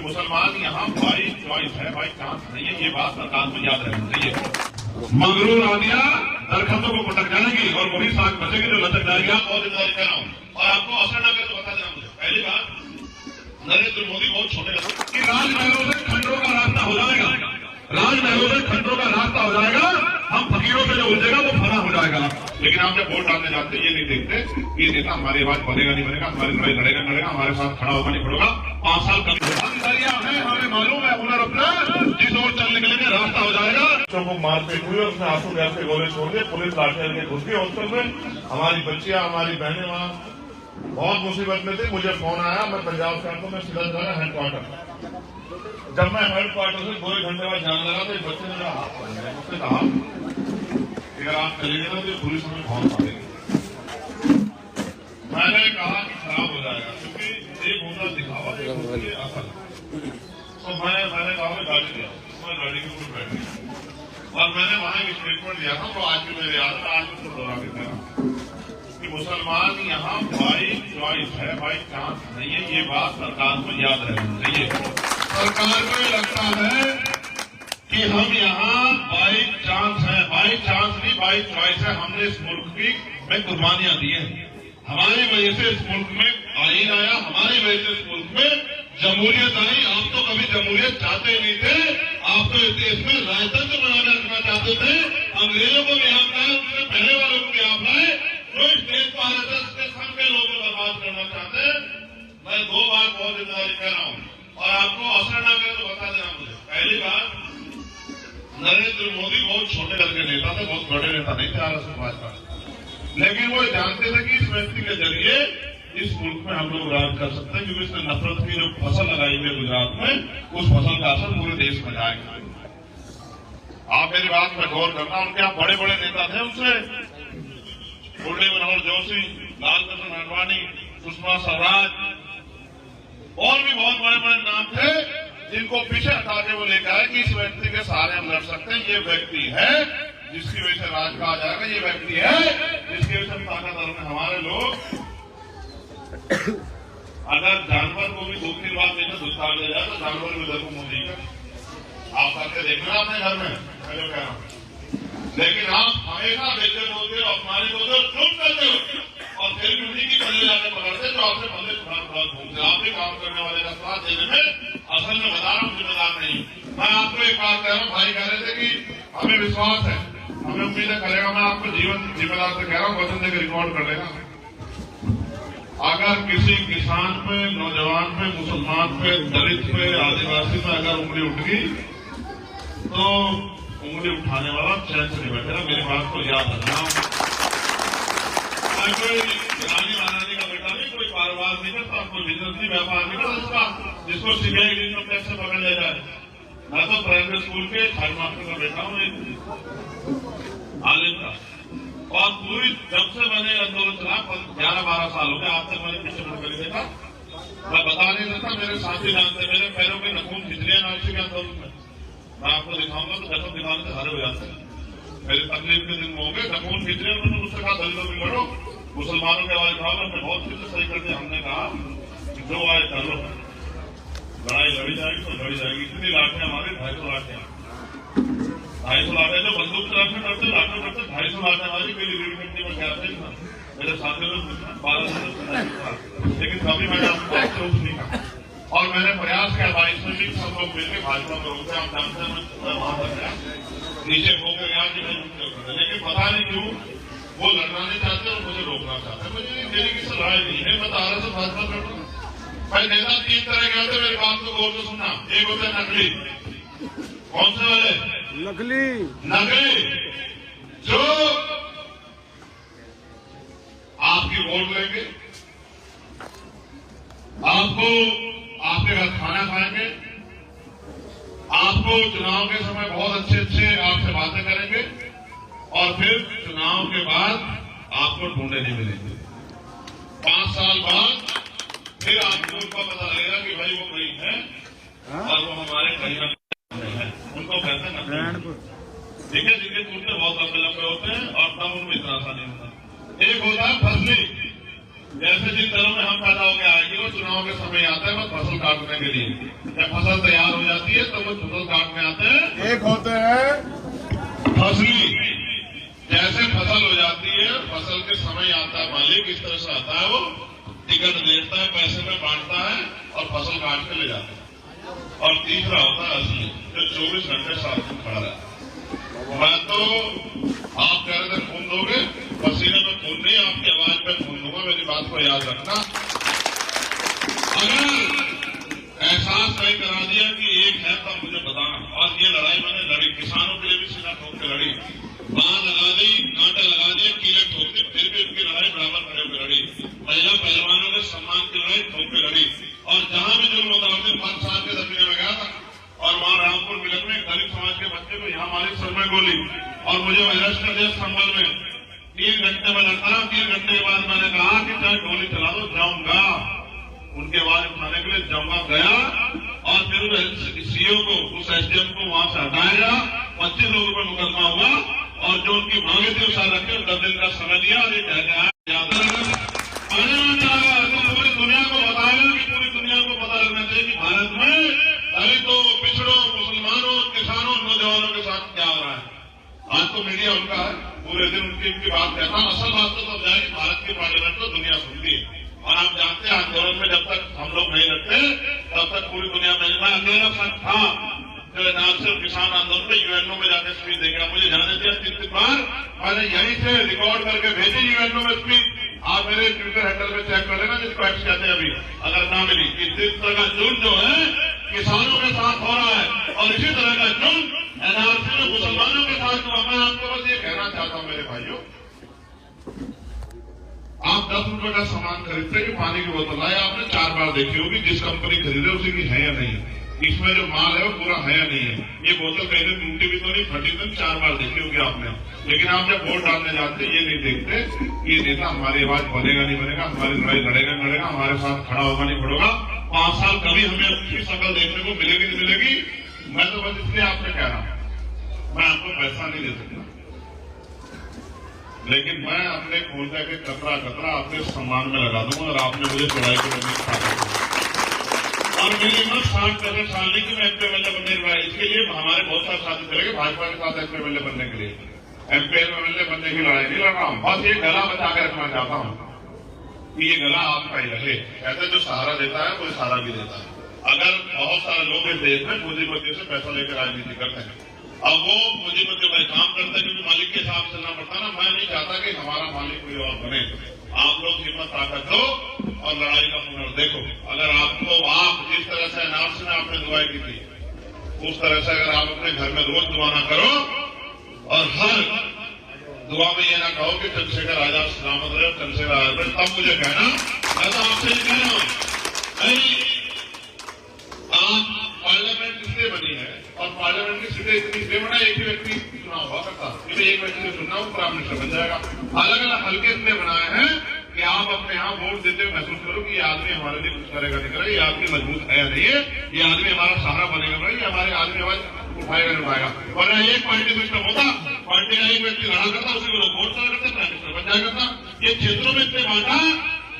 मुसलमान यहाँ by choice है, बाई चांस नहीं है। ये बात सरकार को याद रखनी चाहिए। मगरूर आदिया दरख्तों को पटक जाएगी और वही साग बचेगी जो लचक जाएगी। आप बहुत इंतजार कर रहा हूँ और आपको असर न करे तो बता देना मुझे। पहली बात, नरेंद्र मोदी बहुत छोटे कि राजमहलों से खंडों का रास्ता हो जाएगा, राजमहलों से खंडों का रास्ता हो जाएगा। हम फकीरों से जो उलझेगा वो फना हो जाएगा। लेकिन आप जब वोट डालने जाते ये नहीं देखते कि ये नेता हमारी आवाज बनेगा नहीं बनेगा, हमारी लड़ाई लड़ेगा लड़ेगा, हमारे साथ खड़ा होगा नहीं खड़ोगा। 5 साल कम है, हमें मालूम है हुनर अपना, जिस ओर चल निकलेंगे रास्ता हो जाएगा। बच्चों को मारपीट हुई और उसने आंसू गैस के गोले छोड़ दिए, पुलिस लाठियां लेके घुस गई हॉस्टल में। हमारी बच्चियां हमारी बहनें वहां बहुत मुसीबत में थी। मुझे फोन आया, मैं पंजाब से आता, मैं सीधा जाना हेडक्वार्टर। जब मैं हेडक्वार्टर से 2 घंटे बाद जाने लगा तो बच्चे ने मेरा हाथ पकड़ लिया। उसने कहा अगर आप चलेंगे ना तो पुलिस हमें बहुत मारेगी। मैंने कहा कि खराब हो जाएगा, क्योंकि एक होता दिखावा असल। तो मैंने कहा मैं गाड़ी दिया, मैं गाड़ी के ऊपर बैठ गया और मैंने वहां एक स्टेटमेंट दिया था। तो आज भी मेरे याद है, आज भी तो दोहरा के कहा कि मुसलमान यहाँ बाई चॉइस है, बाई चांस नहीं है। ये बात सरकार को याद रखनी चाहिए। सरकार को ये लगता है कि हम यहाँ बाई चांस है, बाई चांस नहीं बाई चॉइस है। हमने इस मुल्क की में कुर्बानियां दी हैं, हमारी वजह से इस मुल्क में आईन आया, हमारी वजह से इस मुल्क में जमहूरियत आई। आप तो कभी जमहूरियत चाहते ही नहीं थे, आप तो इस देश में राजतंत्र बनाना रखना चाहते थे। अंग्रेजों को भी आप लाए, उससे पहले वालों को भी आप लाए, जो इस देश को RSS के संग के लोगों को बर्बाद करना चाहते हैं। मैं 2 बार बहुत जिम्मेदारी कर रहा हूँ और आपको असर ना करे तो बता देना मुझे। पहली बात, नरेंद्र मोदी बहुत छोटे दल के नेता थे, बहुत बड़े नेता नहीं थे RSS भाजपा, लेकिन वो जानते थे कि इस व्यक्ति के जरिए इस मुल्क में हम लोग राज कर सकते हैं, क्योंकि इसने नफरत की जो फसल लगाई हुई है गुजरात में, उस फसल का असर पूरे देश में जाएगा। आप मेरी बात पर गौर करना। उनके यहाँ बड़े बड़े नेता थे, उनसे मुरली मनोहर जोशी, लालकृष्ण आडवाणी, सुषमा स्वराज और भी बहुत बड़े बड़े नाम थे, जिनको पीछे हटा के वो लेकर आए कि इस व्यक्ति के सहारे हम लड़ सकते हैं। ये व्यक्ति है जिसकी वजह से राज कहा जाएगा, ये व्यक्ति है जिसकी वजह से ताकतवर में हमारे लोग। अगर जानवर को भी 2-3 बार देना दुष्काल ले जाए तो जानवर भी उधर को मुंह नहीं कर। आप करके देखना अपने घर में, मैं जो कह रहा हूँ। लेकिन आप हमेशा बेचैन होते हो, अपमानित होते हो, चुप करते हो और फिर भी उन्हीं की पल्ले जाके पकड़ते जो आपसे पल्ले घूमते। आप भी काम करने वाले का साथ देने में असल में बता रहा हूँ जिम्मेदार नहीं। मैं आपको एक बात कह रहा हूँ, भाई कह रहे थे कि हमें विश्वास है, हमें उम्मीद करेगा। मैं आपको जीवन जिम्मेदार से कह रहा हूँ, वचन देकर रिकॉर्ड कर लेगा। अगर किसी किसान पे, नौजवान पे, मुसलमान पे, दलित पे, आदिवासी पे अगर उंगली उठ गई तो उंगली उठाने वाला चैन से नहीं बैठेगा। मेरी बात को याद रखना। कोई रानी महारानी का बेटा नहीं, कोई कारोबार नहीं करता, कोई बिजनेस नहीं, व्यापार नहीं करता जिसको CBI इनकम टैक्स से पकड़ ले जाए। मैं तो प्राइमरी स्कूल के हेड मास्टर का बेटा हूँ, आलिम का। और पूरी जब से मैंने आंदोलन चला 11-12 साल हो गए, आज तक मैंने पीछे मुड़ कर देखा। मैं बता नहीं सकता, मेरे साथी जानते, मेरे पैरों के नखून खिंचलियां नाची के आंदोलन में। मैं आपको दिखाऊंगा तो कसम दिखाने से हरे हो जाते हैं। मेरे तकलीफ के दिन होंगे, नखून खिंचलियां। मैंने मुझसे कहा दलितों की लड़ो, मुसलमानों के आवाज उठाओ। हमने बहुत फिर से सही कर दिया। हमने कहा कि जो आए कर लो, लड़ाई लड़ी जाएगी तो लड़ी जाएगी। इतनी लाठियां हमारे 250 लाठियां, 250 लाठियां जो बंदूक चलाते करते लाठियां करते 250 लाठियां हमारी मेरी रीढ़ मिट्टी में क्या थे। मेरे साथियों ने 12 लेकिन कभी मैंने आपको चौक नहीं कहा और मैंने प्रयास किया 22 में भी सब लोग मिलकर भाजपा में रोकते। आप जानते हैं मैं वहां तक गया, नीचे होकर गया कि मैं, लेकिन पता नहीं क्यों वो लड़ना नहीं चाहते और मुझे रोकना चाहते। मुझे मेरी किसी लड़ाई नहीं है, मैं तो RSS भाजपा करता हूँ। भाई नेता 3 तरह के होते, मेरी बात को गौर से सुनना। एक होते हैं नकली। कौन से वाले? नकली जो आपकी वोट लेंगे, आपको आपके घर खाना खाएंगे, आपको चुनाव के समय बहुत अच्छे आपसे बातें करेंगे और फिर चुनाव के बाद आपको ढूंढे नहीं मिलेंगे। 5 साल बाद फिर आपको उनका पता लगेगा कि भाई वो कहीं है और वो हमारे कहीं है। उनको कहते हैं ठीक है, जिनके कुर्ते बहुत लंबे लंबे होते हैं और तब उनको इतना आसान नहीं होता। एक होता है फसली, जैसे जिन दलों में हम पैदा होकर आएंगे वो चुनाव के समय आते हैं बस फसल काटने के लिए। जब फसल तैयार हो जाती है तो वो फसल काटने आते हैं। एक होते हैं फसली, जैसे फसल हो जाती है फसल के समय आता है मालिक इस तरह से आता है, वो टिकट देता है, पैसे में बांटता है और फसल काट के ले जाता है। और तीसरा होता है असली, जो 24 घंटे साथ में खड़ा रहता है। मैं तो आप कह रहे थे खून दोगे, पसीने में खून नहीं, आपकी आवाज में खून दूंगा, मेरी बात को याद रखना। अगर एहसास नहीं करा दिया कि एक है तब मुझे बताना। और ये लड़ाई मैंने लड़ी, किसानों के लिए भी सीधा ठोक के लड़ी, बांध लगा दी, कांटे लगा दिए, कीले ठोक दी, फिर भी उनकी लड़ाई बराबर खड़े होकर लड़ी। महिला पहलवानों के सम्मान की लड़ाई ठोक के लड़ी। और जहां भी जुल्म होता है 5 साल के दक्षिण में गया था और वहां रामपुर मिलन में दलित समाज के बच्चे को यहाँ मालिक सर में गोली और मुझे अरेस्ट कर दिया संभल में। 3 घंटे में लड़ता रहा। 3 घंटे के बाद मैंने कहा कि चाहे गोली चला दो, जाऊंगा उनके आवाज उठाने के लिए, जाऊंगा गया। और फिर सीओ को, उस एसडीएम को वहां से हटाया गया। 25 लोगों पर मुकदमा हुआ और जो उनकी मांगे थी उसे रखे 10 दिन का समय दिया। और ये कह गया तो पूरी दुनिया को बताएगा कि पूरी दुनिया को पता लगना चाहिए कि भारत में दलितों, पिछड़ों, मुसलमानों, किसानों, नौजवानों के साथ क्या हो रहा है। आज तो मीडिया उनका है, पूरे दिन उनकी बात कहता। असल बात तो तब जाए कि भारत की पार्लियामेंट को दुनिया सुनती है। और आप जानते हैं आंदोलन में जब तक हम लोग नहीं लगते तब तक पूरी दुनिया में, मैं अकेला था जो नाम से किसान आंदोलन में यूएनओ में जाकर स्पीच देगा। मुझे जाने दिया 3 बार, मैंने यहीं से रिकॉर्ड करके भेजी यूएनओ में स्पीच। आप मेरे ट्विटर हैंडल में चेक कर लेना, जिसको एक्स कहते हैं अभी, अगर ना मिली कि जिस तरह का जुल्म जो है किसानों के साथ हो रहा है और इसी तरह का जुल्म एनआरसी में मुसलमानों के साथ हुआ। मैं आपको बस ये कहना चाहता हूं मेरे भाइयों, आप 10 रुपए का सामान खरीदते कि पानी की बोतल लाए, आपने 4 बार देखी होगी जिस कंपनी खरीदे उसी की है या नहीं, इसमें जो माल है वो पूरा है या नहीं है। ये बोतल कहीं टूटी भी तो नहीं, फटी तो 4 बार देखी होगी आपने। लेकिन आप जब वोट डालने जाते ये नहीं देखते कि ये नेता हमारी आवाज बनेगा नहीं बनेगा, हमारी लड़ाई लड़ेगा नहीं लड़ेगा, हमारे साथ खड़ा होगा नहीं खड़ोगा। 5 साल कभी हमें अच्छी शक्ल देखने को मिलेगी नहीं मिलेगी। मैं तो बस इसलिए आपसे कह रहा हूं, मैं आपको पैसा नहीं दे सकता, लेकिन मैं अपने खून का एक कतरा कतरा अपने सम्मान में लगा दूंगा। और आपने मुझे चढ़ाई के बदले और मेरी उम्र 60-65 साल नहीं कि मैं एमपी बनने के बाद, इसके लिए हमारे बहुत सारे साथी चलेंगे भाजपा के साथ एमपी बनने के लिए। एमपी बनने की लड़ाई नहीं लड़ रहा हूं, बस ये गला बचा के रखना चाहता हूं कि ये गला आपका ही रहे। ऐसे जो सहारा देता है कोई सहारा भी देता है। अगर बहुत सारे लोग इस देश में पूंजीपति से पैसा लेकर राजनीति करते हैं, अब वो पूंजीपति भाई काम करते हैं क्योंकि मालिक के हिसाब चलना पड़ता ना। मैं नहीं चाहता कि हमारा मालिक कोई और बने। आप लोग हिम्मत ताकत दो और लड़ाई का पुनर् देखो। अगर आपको, आप जिस तरह से एनआरसी में आपने दुआई की थी, उस तरह से अगर आप अपने घर में रोज दुआ ना करो और हर दुआ में ये ना कहो कि चंद्रशेखर आजाद सलामत रहे, चंद्रशेखर आजाद रहे, तब मुझे कहना। मैं तो आपसे ये कह रहा हूं, आप पार्लियामेंट इसलिए बनी है और पार्लियामेंट की सीटें इतनी इसलिए बना, एक ही व्यक्ति चुनाव हुआ करता, इसलिए एक व्यक्ति से चुनना वो प्राइम मिनिस्टर बन जाएगा। अलग अलग हल्के इसलिए बनाए हैं कि आप अपने यहाँ वोट देते हुए महसूस करो कि ये आदमी हमारे लिए कुछ करेगा नहीं करेगा, ये आदमी मजबूत है या नहीं है, ये आदमी हमारा सहारा बनेगा नहीं, ये हमारे आदमी आवाज उठाएगा नहीं उठाएगा। और एक पार्टी सिस्टम होता, पार्टी का एक व्यक्ति लड़ा करता, उसी को लोग वोट करा करते, प्राइम मिनिस्टर बन जाया करता। ये क्षेत्रों में इसलिए बांटा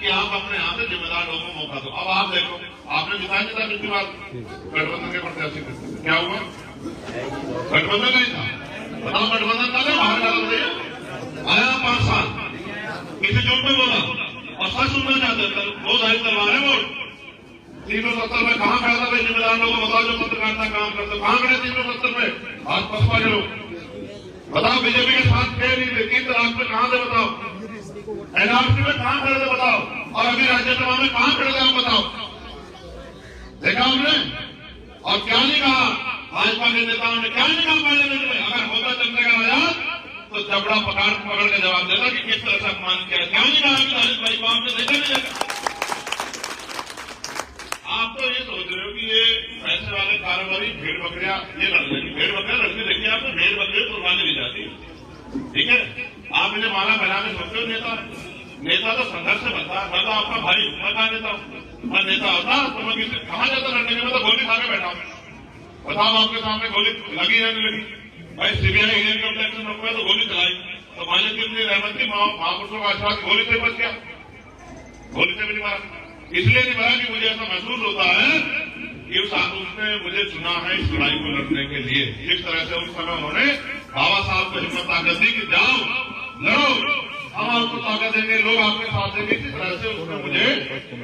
कि आप अपने यहाँ से जिम्मेदार लोगों को मौका दो। अब आप देखो, आपने जिताया नहीं था पिछली बार गठबंधन के प्रत्याशी, क्या हुआ? गठबंधन नहीं था, बताओ गठबंधन था, बाहर डाल दिया, आया 5 साल, किसी झूठ में बोला और सच सुनना चाहते थे, वो जाहिर तलवार है वोट। 370 में कहां खड़ा था भाई? जिम्मेदार लोगों को बताओ जो पत्रकारिता काम करते, कहां खड़े 370 में? आज पसपा के लोग बताओ, बीजेपी के साथ थे नहीं, 3 तलाक में कहां थे बताओ, एनआरसी में कहां खड़े थे बताओ, और अभी राज्यसभा में कहां खड़े थे आप बताओ, देखा हमने? और क्या नहीं कहा भाजपा के नेताओं ने, क्या नहीं कहा पार्लियामेंट में? अगर होता चंद्रशेखर आजाद तो जबड़ा पकड़ के जवाब देता कि किस तरह से अपमान किया। क्या नहीं कहा कि दलित भाई को हमने देखा नहीं देखा? आप तो ये सोच रहे हो कि ये पैसे वाले कारोबारी भेड़ बकरियां ये लड़ रही, भेड़ बकरियां लड़ती देखिए आपने, भेड़ बकरियां कुर्बानी दी जाती है, ठीक है? आप इन्हें माला बनाने सोचते हो नेता तो संघर्ष से बनता है। मैं तो आपका भाई हूं, मैं कहा नेता हूं, मैं नेता होता तो मैं किसी कहां जाता लड़ने के, मैं तो गोली खा के बैठा हूं। बताओ आपके सामने गोली लगी या नहीं लगी? भाई सीबीआई इनकम टैक्स में रुपया तो गोली चलाई, तो मालिक की रहमत थी, महापुरुषों का आशीर्वाद, गोली से बच गया। गोली से भी नहीं मारा, इसलिए नहीं मारा कि मुझे ऐसा महसूस होता है कि उसने मुझे चुना है इस लड़ाई को लड़ने के लिए। जिस तरह से उस समय उन्होंने बाबा साहब को हिम्मत ताकत दी कि जाओ लड़ो, हम आपको ताकत देंगे, लोग आपके साथ देंगे। इसी तरह से उसने मुझे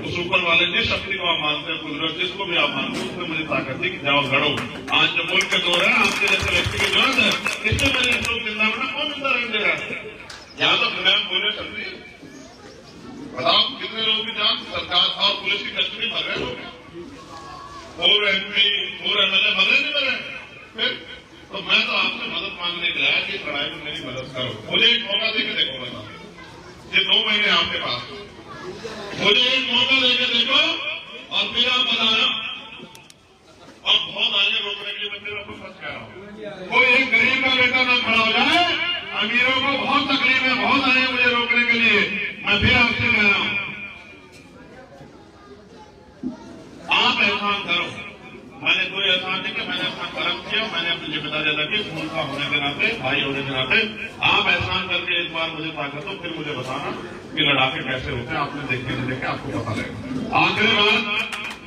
उस ऊपर वाले जिस शक्ति को आप मानते हैं, कुदरत जिसको भी आप मानते हैं, उसने मुझे ताकत दी कि जाओ लड़ो। आज जो मुल्क के दौर है, आपके जैसे व्यक्ति की जरूरत है, इससे मेरे लोग जिंदा होना कौन जिंदा रहने दे रहा है? यहाँ तो दुनिया में बोले चल रही है, बताओ कितने लोगों की जान सरकार और पुलिस की कस्टडी मर रहे लोग, पूर्व MP पूर्व MLA मर रहे नहीं मर रहे। फिर तो मैं तो आपसे मदद मांगने के लिए कि लड़ाई में मेरी मदद करो, मुझे एक मौका देके देखो। बताओ ये 2 महीने आपके पास, मुझे एक मौका देके देखो और फिर आप बताना। और बहुत आगे रोकने के लिए मैं फिर आपको सच कह रहा हूँ, कोई एक गरीब का बेटा न खड़ा हो जाए। अमीरों को बहुत तकलीफ है, बहुत आए मुझे रोकने के लिए। मैं फिर आपसे कह रहा हूं, आप एहसान करो। मैंने कोई एहसान नहीं किया, मैंने अपना कर्म किया, मैंने अपनी जिम्मेदारी अदा की, स्कूल का होने के नाते, भाई होने के नाते। आप एहसान करके एक बार मुझे ताकत दो, फिर मुझे बताना कि लड़ाके कैसे होते हैं। आपने देखे नहीं देखे, आपको पता लगेगा। आखिरी बार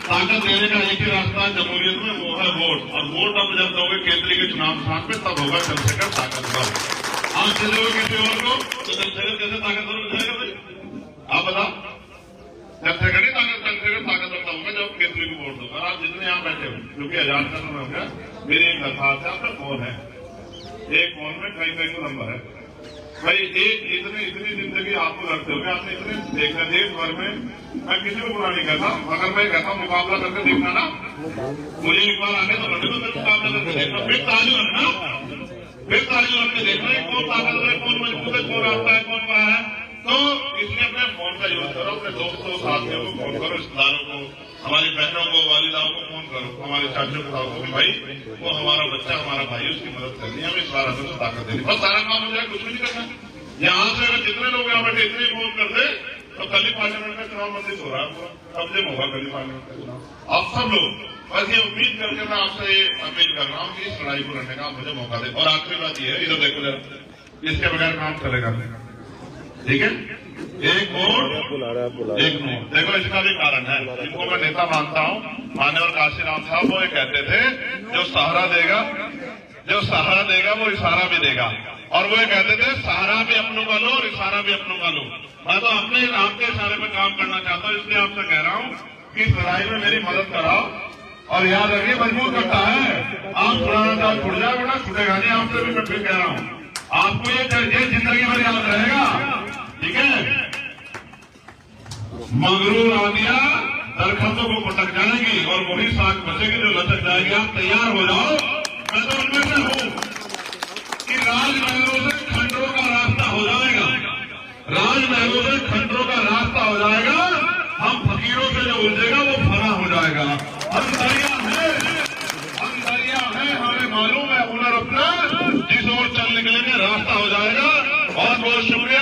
ताकत देने का एक ही रास्ता है जमहूरियत में, वो है वोट। और वोट अब जब दोगे केंद्रीय के चुनाव स्थान पे, तब होगा चंद्रशेखर ताकतवर। आज चले हो किसी और को तो चंद्रशेखर कैसे ताकतवर हो जाएगा भाई? आप बताओ, चंद्रशेखर ताकतवर तब होगा जब केंद्रीय को वोट दोगे। आप जितने यहाँ बैठे हो, क्योंकि आजाद का समय हो गया, मेरी एक दरखास्त है, आपका फोन है, एक फोन में कई कई को नंबर है भाई। इतनी जिंदगी आपको रखते हो, आपने इतने देखा देश भर में। मैं किसी को बुरा नहीं कहता, मगर मैं कहता हूँ मुकाबला करके देखना ना। मुझे एक बार आगे तो लड़े तो मुकाबला करके देखना, फिर ताजू रखना, फिर ताजू रख के देखना कौन ताकत है, कौन मजबूत है, कौन आता है, कौन कहा है। तो इसलिए अपने फोन का यूज करो, अपने दोस्तों साथियों को फोन करो, रिश्तेदारों को, हमारी बहनों को, वालिदाओं को फोन करो, हमारे चाचों को भी भाई वो हमारा बच्चा, हमारा भाई, उसकी मदद करनी है, हमें इस बार अंदर से ताकत देनी। बस सारा काम हो जाए, कुछ भी नहीं करना। यहाँ से अगर जितने लोग यहाँ बैठे इतने फोन कर दे तो कल ही पार्लियामेंट में चुनाव मंदिर हो रहा है, कब्जे में होगा कल ही पार्लियामेंट का चुनाव। आप सब लोग बस ये उम्मीद करके मैं आपसे ये अपील कर रहा हूँ कि इस लड़ाई को लड़ने का आप मुझे मौका दे। और आखिरी बात ये है, इधर देखो जरा, इसके बगैर काम चलेगा, ठीक है? एक वोट एक नोट। देखो इसका भी कारण है, जिनको मैं नेता मानता हूँ, मान्यवर काशीराम साहब, वो ये कहते थे जो सहारा देगा वो इशारा भी देगा। और वो ये कहते थे सहारा भी अपनों का लो और इशारा भी अपनों का लो। मैं तो अपने आपके इशारे पर काम करना चाहता हूँ, इसलिए आपसे कह रहा हूँ कि इस लड़ाई में मेरी मदद कराओ। और याद रखिए, मजबूत करता है, आप छुड़ाना चाहो छुड़ जाएगा ना, छुटेगा नहीं। आपसे भी मैं फिर कह रहा हूँ, आपको ये जिंदगी भर याद रहेगा, ठीक है? मगरूर आंधियां दरख्तों को पटक जाएगी और वही साग बचेगी जो लचक जाएगी। आप तैयार हो जाओ। मैं तो उनमें से हूं कि राजमहलों से खंडरों का रास्ता हो जाएगा, राजमहलों से खंडरों का रास्ता हो जाएगा। हम फकीरों से जो उलझेगा वो फना हो जाएगा। हम दरिया है, हमें मालूम है हुनर अपना, जिस ओर चल निकलेंगे रास्ता हो जाएगा। बहुत बहुत शुक्रिया।